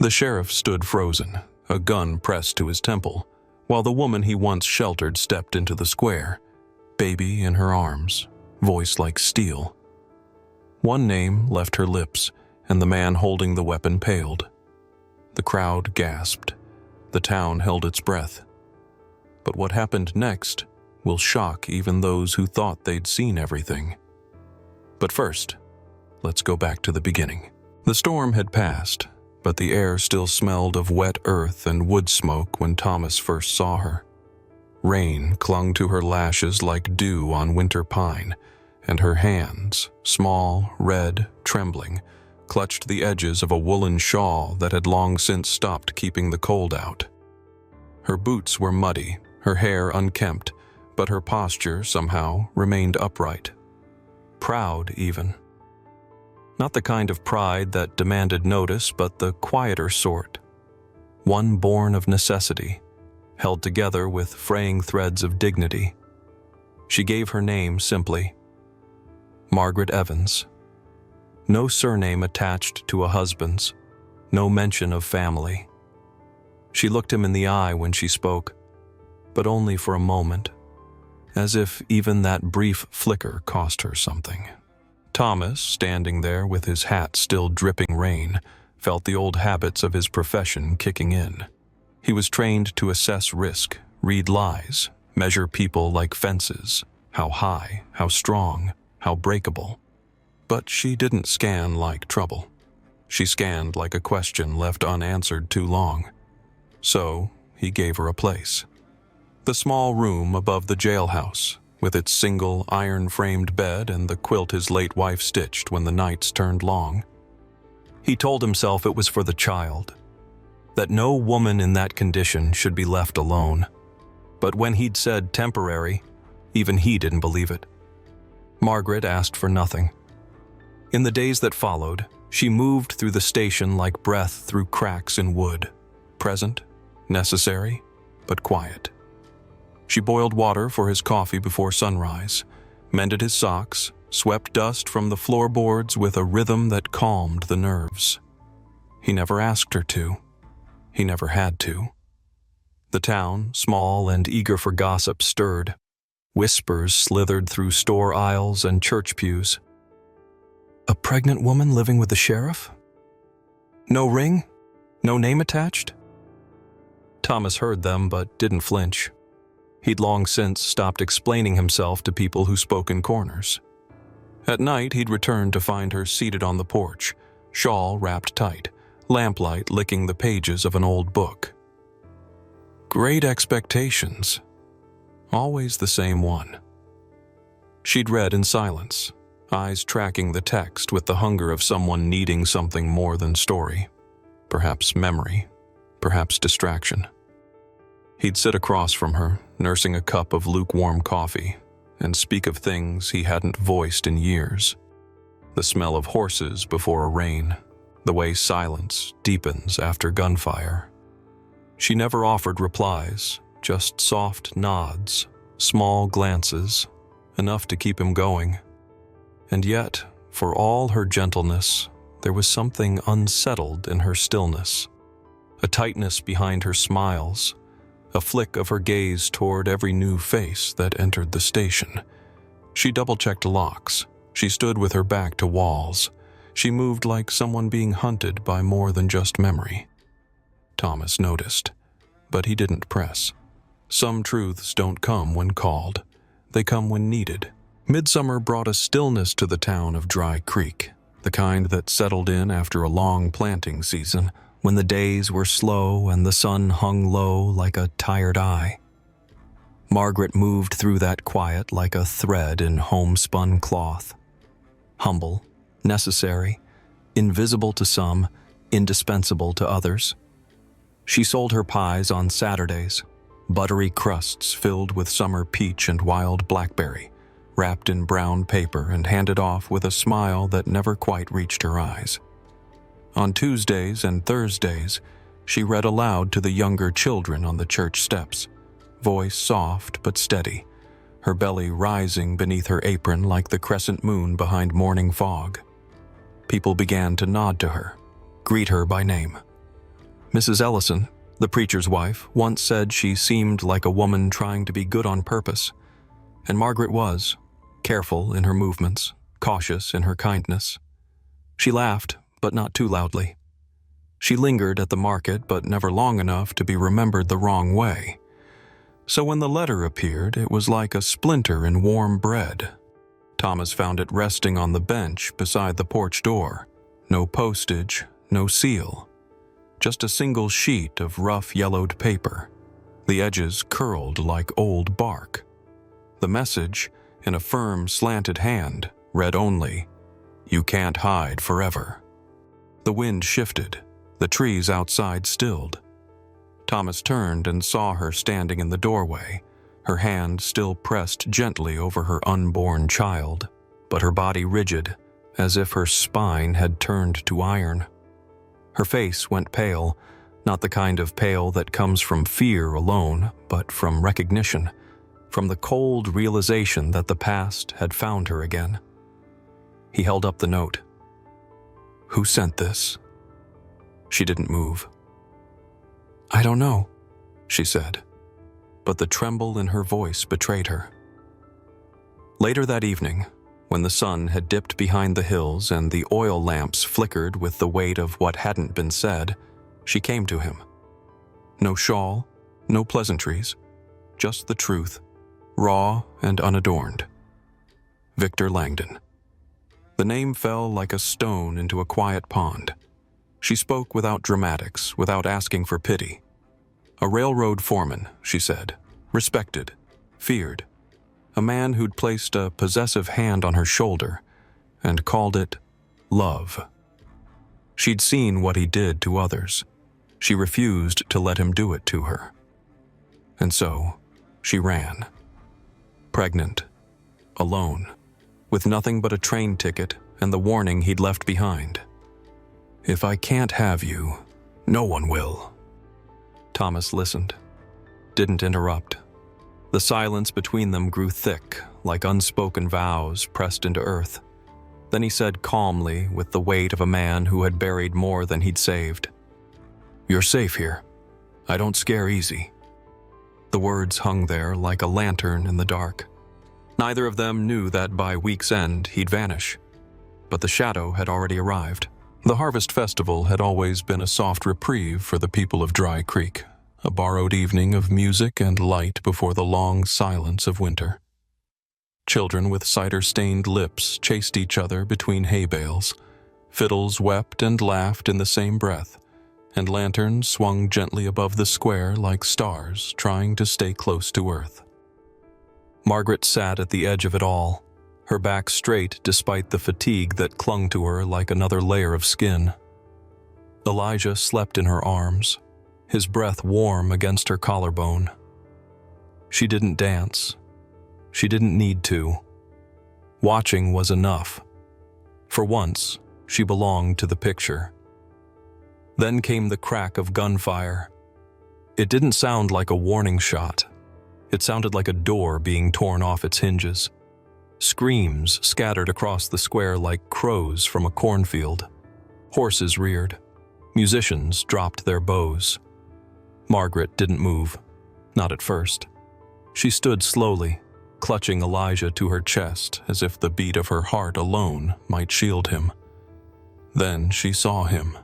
The sheriff stood frozen, a gun pressed to his temple, while the woman he once sheltered stepped into the square, baby in her arms, voice like steel. One name left her lips, and the man holding the weapon paled. The crowd gasped. The town held its breath. But what happened next will shock even those who thought they'd seen everything. But first, let's go back to the beginning. The storm had passed, but the air still smelled of wet earth and wood smoke when Thomas first saw her. Rain clung to her lashes like dew on winter pine, and her hands, small, red, trembling, clutched the edges of a woolen shawl that had long since stopped keeping the cold out. Her boots were muddy, her hair unkempt, but her posture somehow remained upright. Proud, even. Not the kind of pride that demanded notice, but the quieter sort. One born of necessity, held together with fraying threads of dignity. She gave her name simply. Margaret Evans. No surname attached to a husband's, no mention of family. She looked him in the eye when she spoke, but only for a moment, as if even that brief flicker cost her something. Thomas, standing there with his hat still dripping rain, felt the old habits of his profession kicking in. He was trained to assess risk, read lies, measure people like fences, how high, how strong, how breakable. But she didn't scan like trouble. She scanned like a question left unanswered too long. So he gave her a place. The small room above the jailhouse, with its single iron-framed bed and the quilt his late wife stitched when the nights turned long. He told himself it was for the child, that no woman in that condition should be left alone. But when he'd said temporary, even he didn't believe it. Margaret asked for nothing. In the days that followed, she moved through the station like breath through cracks in wood, present, necessary, but quiet. She boiled water for his coffee before sunrise, mended his socks, swept dust from the floorboards with a rhythm that calmed the nerves. He never asked her to. He never had to. The town, small and eager for gossip, stirred. Whispers slithered through store aisles and church pews. A pregnant woman living with the sheriff? No ring? No name attached? Thomas heard them but didn't flinch. He'd long since stopped explaining himself to people who spoke in corners. At night, he'd return to find her seated on the porch, shawl wrapped tight, lamplight licking the pages of an old book. Great Expectations. Always the same one. She'd read in silence, eyes tracking the text with the hunger of someone needing something more than story. Perhaps memory, perhaps distraction. He'd sit across from her, nursing a cup of lukewarm coffee, and speak of things he hadn't voiced in years. The smell of horses before a rain, the way silence deepens after gunfire. She never offered replies, just soft nods, small glances, enough to keep him going. And yet, for all her gentleness, there was something unsettled in her stillness, a tightness behind her smiles, a flick of her gaze toward every new face that entered the station. She double-checked locks. She stood with her back to walls. She moved like someone being hunted by more than just memory. Thomas noticed, but he didn't press. Some truths don't come when called. They come when needed. Midsummer brought a stillness to the town of Dry Creek, the kind that settled in after a long planting season, when the days were slow and the sun hung low like a tired eye. Margaret moved through that quiet like a thread in homespun cloth. Humble, necessary, invisible to some, indispensable to others. She sold her pies on Saturdays, buttery crusts filled with summer peach and wild blackberry, wrapped in brown paper and handed off with a smile that never quite reached her eyes. On Tuesdays and Thursdays, she read aloud to the younger children on the church steps, voice soft but steady, her belly rising beneath her apron like the crescent moon behind morning fog. People began to nod to her, greet her by name. Mrs. Ellison, the preacher's wife, once said she seemed like a woman trying to be good on purpose, and Margaret was, careful in her movements, cautious in her kindness. She laughed, but not too loudly. She lingered at the market, but never long enough to be remembered the wrong way. So when the letter appeared, it was like a splinter in warm bread. Thomas found it resting on the bench beside the porch door. No postage, no seal. Just a single sheet of rough yellowed paper, the edges curled like old bark. The message, in a firm, slanted hand, read only, "You can't hide forever." The wind shifted, the trees outside stilled. Thomas turned and saw her standing in the doorway, her hand still pressed gently over her unborn child, but her body rigid, as if her spine had turned to iron. Her face went pale, not the kind of pale that comes from fear alone, but from recognition, from the cold realization that the past had found her again. He held up the note. "Who sent this?" She didn't move. "I don't know," she said, but the tremble in her voice betrayed her. Later that evening, when the sun had dipped behind the hills and the oil lamps flickered with the weight of what hadn't been said, she came to him. No shawl, no pleasantries, just the truth, raw and unadorned. Victor Langdon. The name fell like a stone into a quiet pond. She spoke without dramatics, without asking for pity. A railroad foreman, she said, respected, feared. A man who'd placed a possessive hand on her shoulder and called it love. She'd seen what he did to others. She refused to let him do it to her. And so, she ran. Pregnant, alone, with nothing but a train ticket and the warning he'd left behind. "If I can't have you, no one will." Thomas listened, didn't interrupt. The silence between them grew thick, like unspoken vows pressed into earth. Then he said calmly, with the weight of a man who had buried more than he'd saved, "You're safe here. I don't scare easy." The words hung there like a lantern in the dark. Neither of them knew that by week's end he'd vanish. But the shadow had already arrived. The Harvest Festival had always been a soft reprieve for the people of Dry Creek, a borrowed evening of music and light before the long silence of winter. Children with cider-stained lips chased each other between hay bales. Fiddles wept and laughed in the same breath, and lanterns swung gently above the square like stars trying to stay close to earth. Margaret sat at the edge of it all, her back straight despite the fatigue that clung to her like another layer of skin. Elijah slept in her arms, his breath warm against her collarbone. She didn't dance. She didn't need to. Watching was enough. For once, she belonged to the picture. Then came the crack of gunfire. It didn't sound like a warning shot. It sounded like a door being torn off its hinges. Screams scattered across the square like crows from a cornfield. Horses reared. Musicians dropped their bows. Margaret didn't move, not at first. She stood slowly, clutching Elijah to her chest as if the beat of her heart alone might shield him. Then she saw him.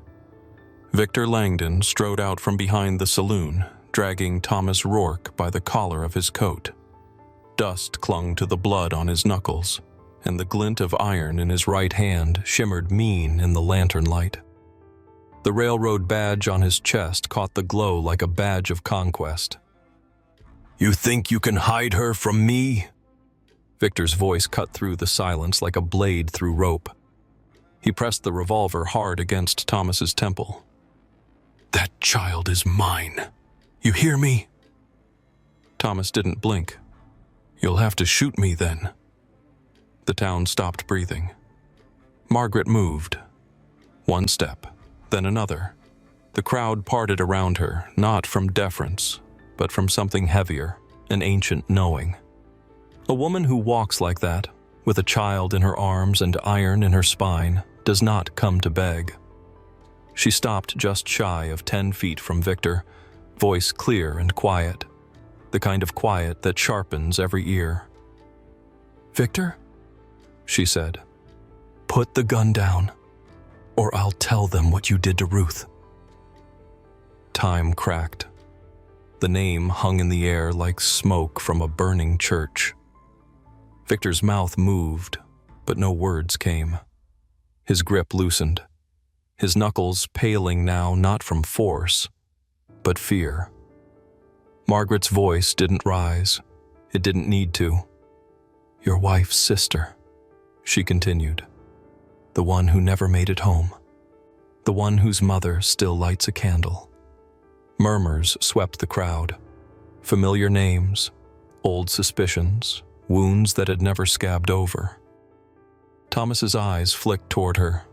Victor Langdon strode out from behind the saloon, dragging Thomas Rourke by the collar of his coat. Dust clung to the blood on his knuckles, and the glint of iron in his right hand shimmered mean in the lantern light. The railroad badge on his chest caught the glow like a badge of conquest. "You think you can hide her from me?" Victor's voice cut through the silence like a blade through rope. He pressed the revolver hard against Thomas's temple. "That child is mine. You hear me?" Thomas didn't blink. "You'll have to shoot me then." The town stopped breathing. Margaret moved. One step, then another. The crowd parted around her, not from deference, but from something heavier, an ancient knowing. A woman who walks like that, with a child in her arms and iron in her spine, does not come to beg. She stopped just shy of 10 feet from Victor, voice clear and quiet, the kind of quiet that sharpens every ear. "Victor," she said, "put the gun down, or I'll tell them what you did to Ruth." Time cracked. The name hung in the air like smoke from a burning church. Victor's mouth moved, but no words came. His grip loosened, his knuckles paling now not from force, but fear. Margaret's voice didn't rise. It didn't need to. "Your wife's sister," she continued. "The one who never made it home. The one whose mother still lights a candle." Murmurs swept the crowd. Familiar names, old suspicions, wounds that had never scabbed over. Thomas's eyes flicked toward her,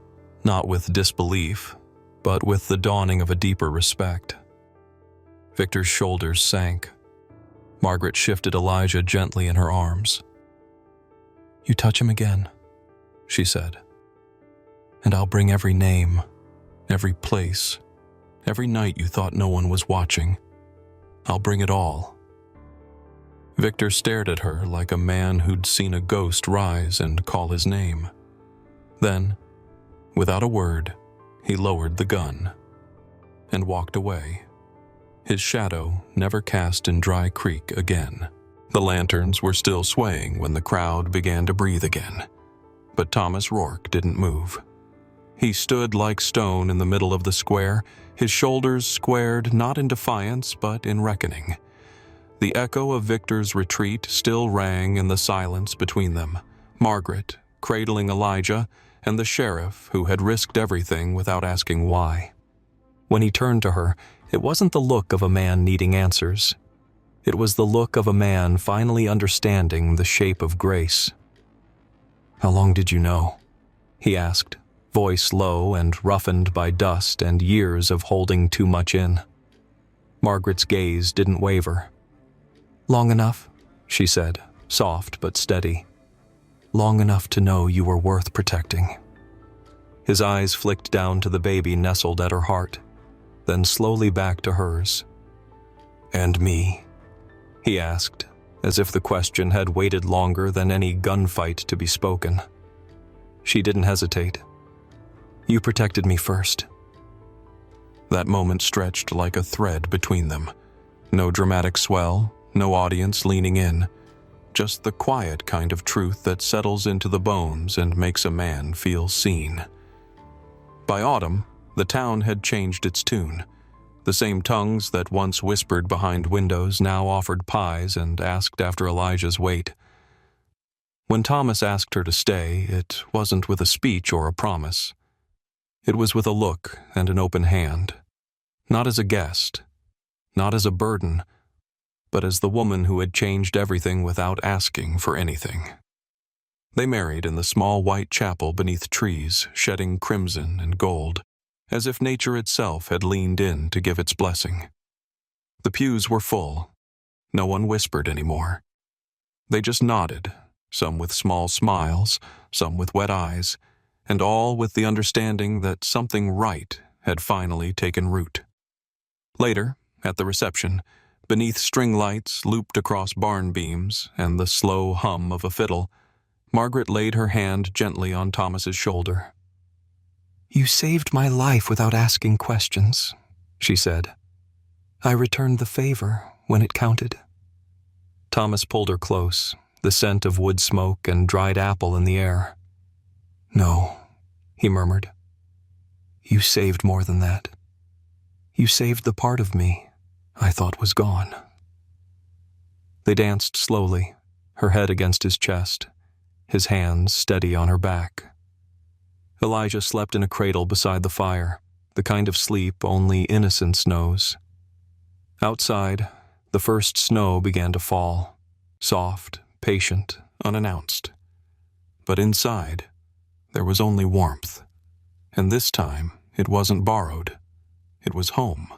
not with disbelief, but with the dawning of a deeper respect. Victor's shoulders sank. Margaret shifted Elijah gently in her arms. "You touch him again," she said, "and I'll bring every name, every place, every night you thought no one was watching. I'll bring it all." Victor stared at her like a man who'd seen a ghost rise and call his name. Then, without a word, he lowered the gun and walked away. His shadow never cast in Dry Creek again. The lanterns were still swaying when the crowd began to breathe again, but Thomas Rourke didn't move. He stood like stone in the middle of the square, his shoulders squared not in defiance but in reckoning. The echo of Victor's retreat still rang in the silence between them, Margaret cradling Elijah and the sheriff who had risked everything without asking why. When he turned to her, it wasn't the look of a man needing answers. It was the look of a man finally understanding the shape of grace. "How long did you know?" he asked, voice low and roughened by dust and years of holding too much in. Margaret's gaze didn't waver. "Long enough," she said, soft but steady. "Long enough to know you were worth protecting." His eyes flicked down to the baby nestled at her heart, then slowly back to hers. "And me?" he asked, as if the question had waited longer than any gunfight to be spoken. She didn't hesitate. "You protected me first." That moment stretched like a thread between them. No dramatic swell, no audience leaning in, just the quiet kind of truth that settles into the bones and makes a man feel seen. By autumn, the town had changed its tune. The same tongues that once whispered behind windows now offered pies and asked after Elijah's weight. When Thomas asked her to stay, it wasn't with a speech or a promise. It was with a look and an open hand. Not as a guest, not as a burden, but as the woman who had changed everything without asking for anything. They married in the small white chapel beneath trees, shedding crimson and gold, as if nature itself had leaned in to give its blessing. The pews were full. No one whispered anymore. They just nodded, some with small smiles, some with wet eyes, and all with the understanding that something right had finally taken root. Later, at the reception, beneath string lights looped across barn beams and the slow hum of a fiddle, Margaret laid her hand gently on Thomas's shoulder. "You saved my life without asking questions," she said. "I returned the favor when it counted." Thomas pulled her close, the scent of wood smoke and dried apple in the air. "No," he murmured. "You saved more than that. You saved the part of me I thought was gone." They danced slowly, her head against his chest, his hands steady on her back. Elijah slept in a cradle beside the fire, the kind of sleep only innocence knows. Outside, the first snow began to fall, soft, patient, unannounced. But inside, there was only warmth, and this time it wasn't borrowed. It was home.